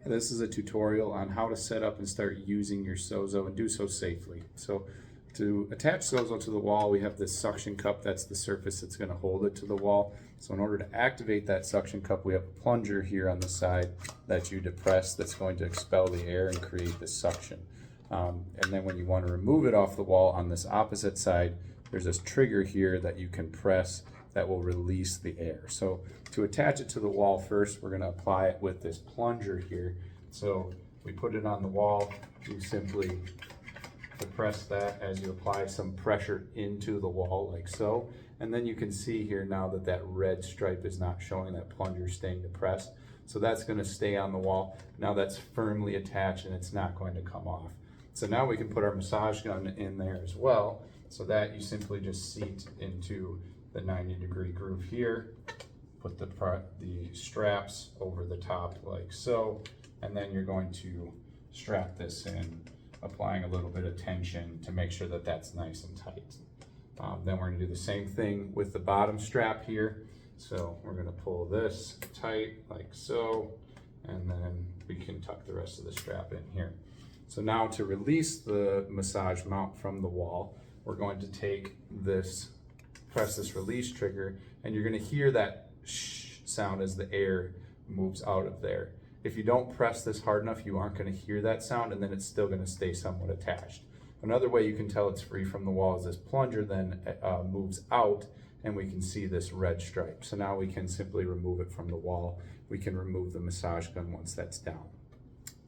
This is a tutorial on how to set up and start using your Sozo and do so safely. So to attach Sozo to the wall, we have this suction cup. That's the surface that's going to hold it to the wall. So in order to activate that suction cup, we have a plunger here on the side that you depress that's going to expel the air and create this suction. And then when you want to remove it off the wall on this opposite side, there's this trigger here that you can press that will release the air. So to attach it to the wall first, we're going to apply it with this plunger here. So we put it on the wall, you simply depress that as you apply some pressure into the wall like so. And then you can see here now that that red stripe is not showing, that plunger staying depressed. So that's going to stay on the wall. Now that's firmly attached and it's not going to come off. So now we can put our massage gun in there as well, so that you simply just seat into the 90-degree groove here, put the straps over the top like so, and then you're going to strap this in, applying a little bit of tension to make sure that that's nice and tight. Then we're going to do the same thing with the bottom strap here. So we're going to pull this tight like so, and then we can tuck the rest of the strap in here. So now to release the massage mount from the wall, we're going to take this, press this release trigger, and you're going to hear that shh sound as the air moves out of there. If you don't press this hard enough, you aren't going to hear that sound, and then it's still going to stay somewhat attached. Another way you can tell it's free from the wall is this plunger then moves out, and we can see this red stripe. So now we can simply remove it from the wall. We can remove the massage gun once that's down.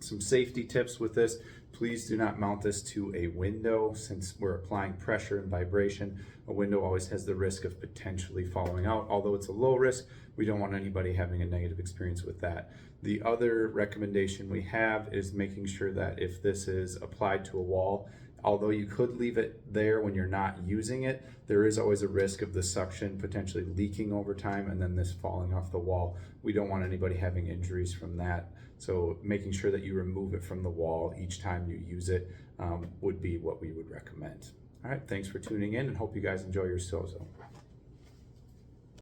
Some safety tips with this: please do not mount this to a window. Since we're applying pressure and vibration, a window always has the risk of potentially falling out. Although it's a low risk, we don't want anybody having a negative experience with that. The other recommendation we have is making sure that if this is applied to a wall, although you could leave it there when you're not using it, there is always a risk of the suction potentially leaking over time and then this falling off the wall. We don't want anybody having injuries from that. So making sure that you remove it from the wall each time you use it would be what we would recommend. All right, thanks for tuning in and hope you guys enjoy your Sozo.